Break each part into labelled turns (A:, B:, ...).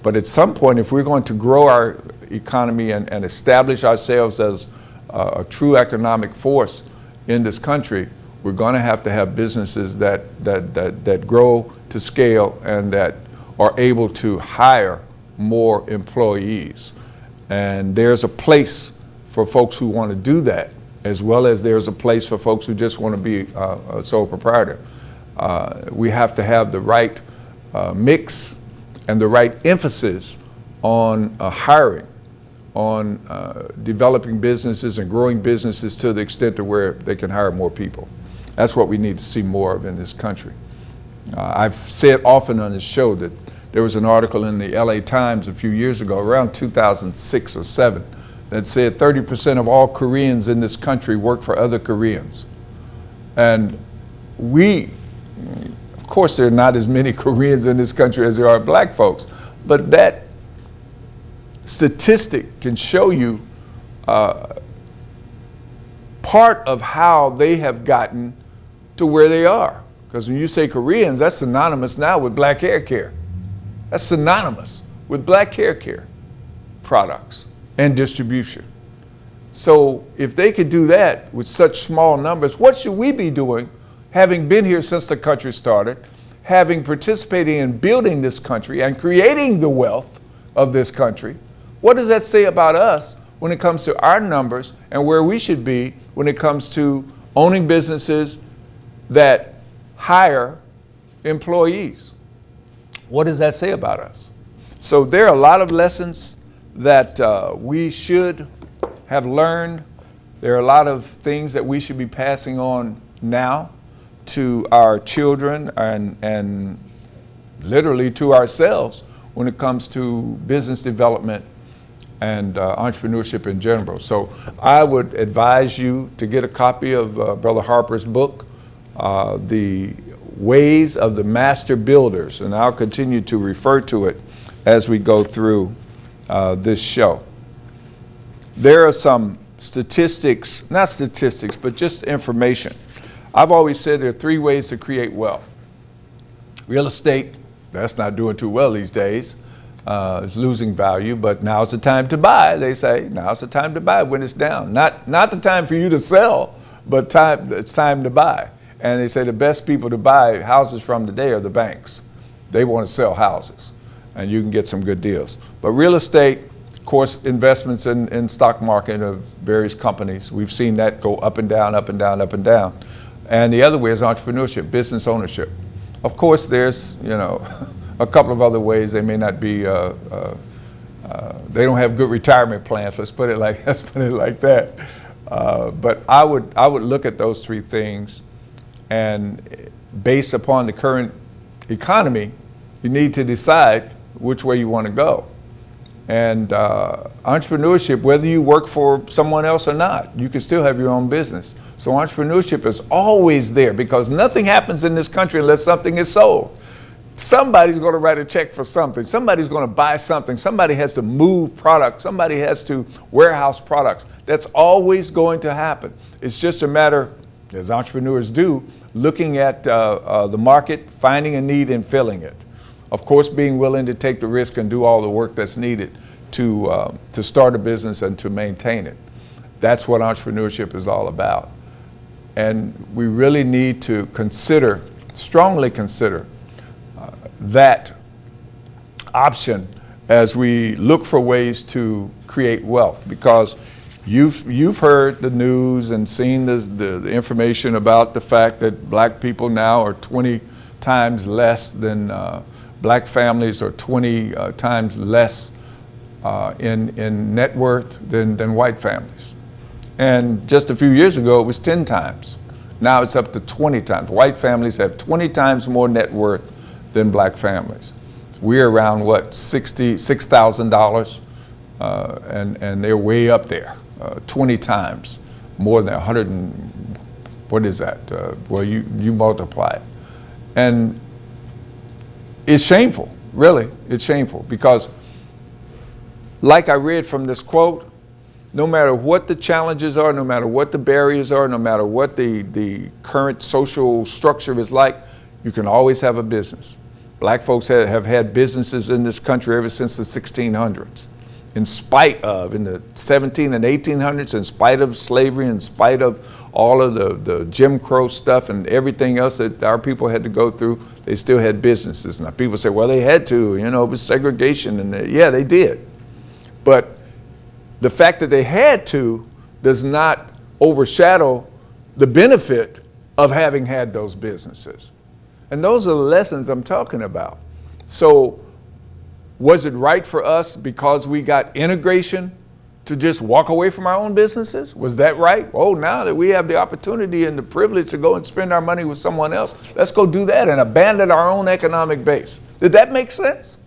A: But at some point, if we're going to grow our economy and establish ourselves as a true economic force in this country, we're going to have businesses that grow to scale and that are able to hire more employees. And there's a place for folks who want to do that, as well as there's a place for folks who just want to be a sole proprietor. We have to have the right mix and the right emphasis on hiring, on developing businesses and growing businesses to the extent to where they can hire more people. That's what we need to see more of in this country. I've said often on this show that there was an article in the LA Times a few years ago, around 2006 or 7, that said 30% of all Koreans in this country work for other Koreans. And of course, there are not as many Koreans in this country as there are black folks, but that statistic can show you part of how they have gotten to where they are. Because when you say Koreans, that's synonymous now with black hair care. That's synonymous with black hair care products and distribution. So if they could do that with such small numbers, what should we be doing, having been here since the country started, having participated in building this country and creating the wealth of this country? What does that say about us when it comes to our numbers and where we should be when it comes to owning businesses that hire employees? What does that say about us? So there are a lot of lessons that we should have learned. There are a lot of things that we should be passing on now to our children and literally to ourselves when it comes to business development and entrepreneurship in general. So I would advise you to get a copy of Brother Harper's book, The Ways of the Masterbuilders, and I'll continue to refer to it as we go through this show. There are some statistics, not statistics, but just information. I've always said there are 3 ways to create wealth. Real estate, that's not doing too well these days. It's losing value, but now's the time to buy. They say now's the time to buy when it's down. Not the time for you to sell, but it's time to buy. And they say the best people to buy houses from today are the banks. They want to sell houses, and you can get some good deals. But real estate, of course, investments in stock market of various companies. We've seen that go up and down, up and down, up and down. And the other way is entrepreneurship, business ownership. Of course, there's, a couple of other ways. They may not be, they don't have good retirement plans. Let's put it like that. But I would look at those 3 things, and based upon the current economy, you need to decide which way you want to go. And entrepreneurship, whether you work for someone else or not, you can still have your own business. So entrepreneurship is always there, because nothing happens in this country unless something is sold. Somebody's going to write a check for something. Somebody's going to buy something. Somebody has to move product. Somebody has to warehouse products. That's always going to happen. It's just a matter, as entrepreneurs do, looking at the market, finding a need and filling it. Of course, being willing to take the risk and do all the work that's needed to start a business and to maintain it. That's what entrepreneurship is all about. And we really need to strongly consider that option as we look for ways to create wealth, because you've heard the news and seen the information about the fact that black people now are 20 times less than black families are 20 times less in net worth than white families. And just a few years ago, it was 10 times. Now it's up to 20 times. White families have 20 times more net worth than black families. We're around, $6,000, and they're way up there, 20 times more than 100 and, what is that? Well, you multiply it. And it's shameful, really, it's shameful, because like I read from this quote, no matter what the challenges are, no matter what the barriers are, no matter what the current social structure is like, you can always have a business. Black folks have had businesses in this country ever since the 1600s. In spite of, in the 17 and 1800s, in spite of slavery, in spite of all of the Jim Crow stuff and everything else that our people had to go through, they still had businesses. Now people say, well, they had to, you know, it was segregation, and yeah, they did. But the fact that they had to does not overshadow the benefit of having had those businesses. And those are the lessons I'm talking about. So was it right for us, because we got integration, to just walk away from our own businesses? Was that right? Oh, now that we have the opportunity and the privilege to go and spend our money with someone else, let's go do that and abandon our own economic base. Did that make sense?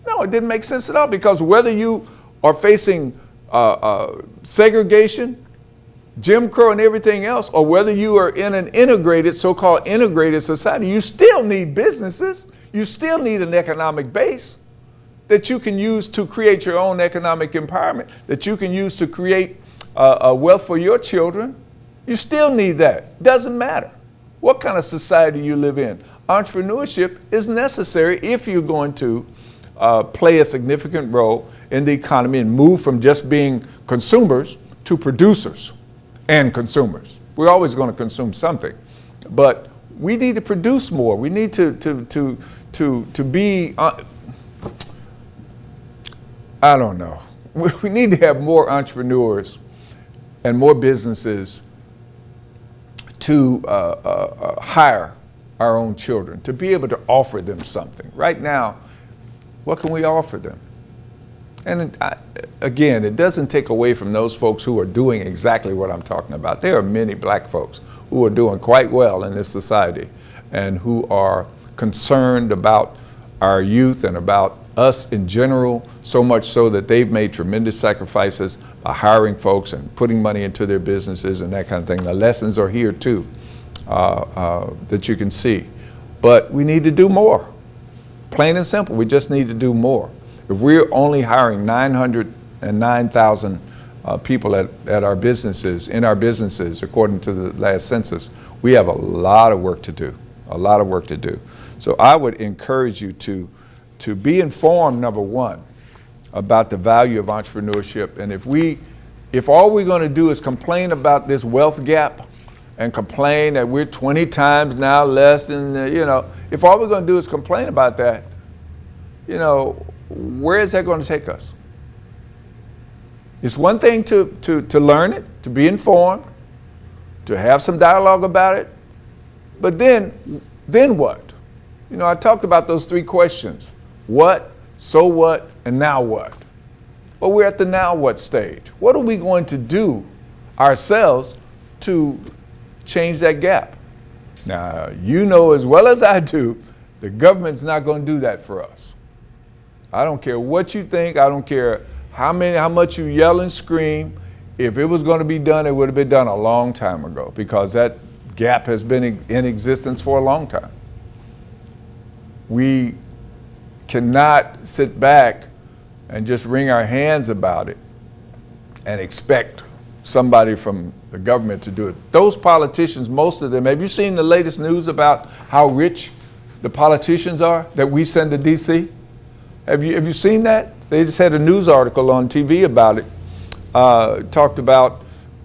A: No, it didn't make sense at all, because whether you are facing segregation, Jim Crow and everything else, or whether you are in an integrated, so-called integrated society, you still need businesses. You still need an economic base that you can use to create your own economic empowerment, that you can use to create wealth for your children. You still need that. Doesn't matter what kind of society you live in. Entrepreneurship is necessary if you're going to play a significant role in the economy and move from just being consumers to producers and consumers. We're always going to consume something, but we need to produce more. We need to be, I don't know. We need to have more entrepreneurs and more businesses to hire our own children, to be able to offer them something. Right now, what can we offer them? And again, it doesn't take away from those folks who are doing exactly what I'm talking about. There are many black folks who are doing quite well in this society and who are concerned about our youth and about us in general, so much so that they've made tremendous sacrifices by hiring folks and putting money into their businesses and that kind of thing. The lessons are here too, that you can see. But we need to do more. Plain and simple, we just need to do more. If we're only hiring 909,000 people at our businesses, in our businesses, according to the last census, we have a lot of work to do, a lot of work to do. So I would encourage you to be informed, number one, about the value of entrepreneurship. And if all we're going to do is complain about this wealth gap and complain that we're 20 times now less than, if all we're going to do is complain about that, where is that going to take us? It's one thing to learn it, to be informed, to have some dialogue about it, but then what? I talked about those three questions. What, so what, and now what? Well, we're at the now what stage. What are we going to do ourselves to change that gap? Now, you know as well as I do, the government's not going to do that for us. I don't care what you think. I don't care how much you yell and scream. If it was going to be done, it would have been done a long time ago, because that gap has been in existence for a long time. We cannot sit back and just wring our hands about it and expect somebody from the government to do it. Those politicians, most of them, have you seen the latest news about how rich the politicians are that we send to DC? Have you seen that? They just had a news article on TV about it. Talked about,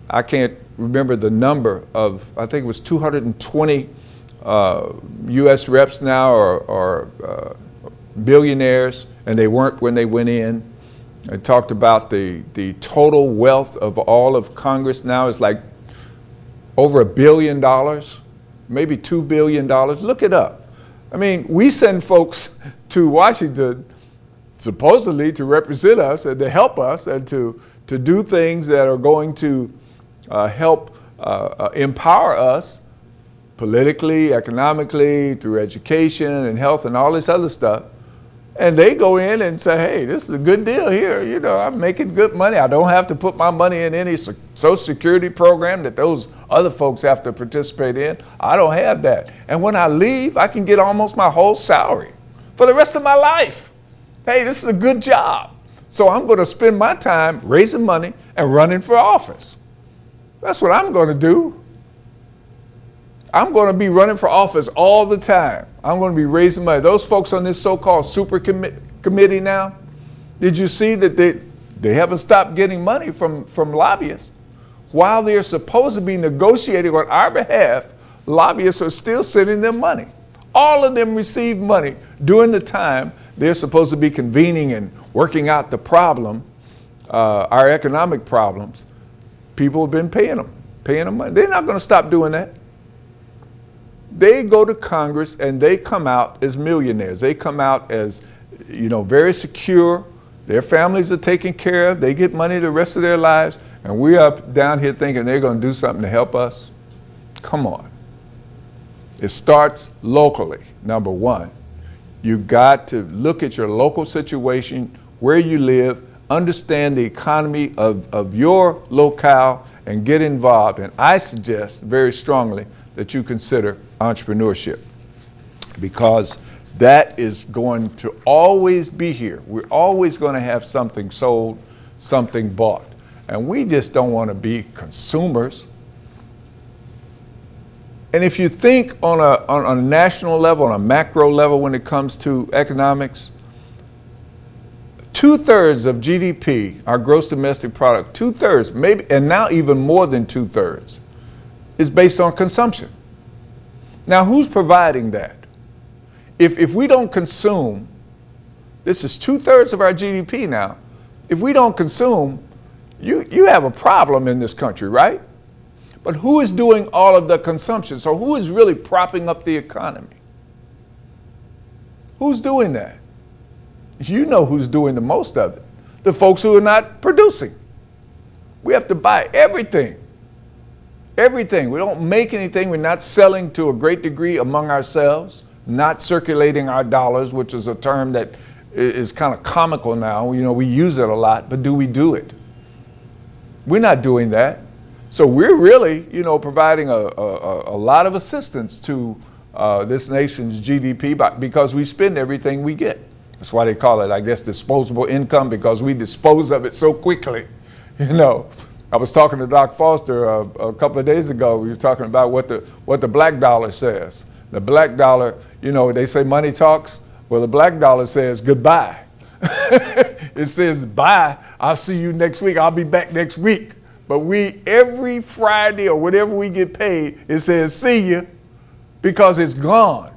A: I can't remember the number of, I think it was 220 U.S. reps now are billionaires, and they weren't when they went in. It talked about the total wealth of all of Congress now is like over $1 billion, maybe $2 billion. Look it up. I mean, we send folks to Washington supposedly to represent us and to help us and to do things that are going to help empower us politically, economically, through education and health and all this other stuff. And they go in and say, hey, this is a good deal here. I'm making good money. I don't have to put my money in any Social Security program that those other folks have to participate in. I don't have that. And when I leave, I can get almost my whole salary for the rest of my life. Hey, this is a good job. So I'm going to spend my time raising money and running for office. That's what I'm going to do. I'm going to be running for office all the time. I'm going to be raising money. Those folks on this so-called super committee now, did you see that they haven't stopped getting money from lobbyists? While they're supposed to be negotiating on our behalf, lobbyists are still sending them money. All of them received money during the time they're supposed to be convening and working out the problem, our economic problems. People have been paying them money. They're not going to stop doing that. They go to Congress and they come out as millionaires. They come out as, very secure. Their families are taken care of. They get money the rest of their lives. And we're up down here thinking they're going to do something to help us. Come on. It starts locally, number one. You got to look at your local situation, where you live, understand the economy of your locale, and get involved. And I suggest very strongly that you consider entrepreneurship, because that is going to always be here. We're always going to have something sold, something bought. And we just don't want to be consumers. And if you think on a national level, on a macro level when it comes to economics, 2/3 of GDP, our gross domestic product, 2/3, maybe, and now even more than 2/3, is based on consumption. Now, who's providing that? If we don't consume, this is 2/3 of our GDP now. If we don't consume, you have a problem in this country, right? But who is doing all of the consumption? So who is really propping up the economy? Who's doing that? You know who's doing the most of it. The folks who are not producing. We have to buy everything. Everything. We don't make anything. We're not selling to a great degree among ourselves, not circulating our dollars, which is a term that is kind of comical now. We use it a lot, but do we do it? We're not doing that. So we're really, providing a lot of assistance to this nation's GDP because we spend everything we get. That's why they call it, I guess, disposable income, because we dispose of it so quickly. I was talking to Doc Foster a couple of days ago. We were talking about what the black dollar says. The black dollar, they say money talks. Well, the black dollar says goodbye. It says bye. I'll see you next week. I'll be back next week. But every Friday or whatever we get paid, it says see you, because it's gone.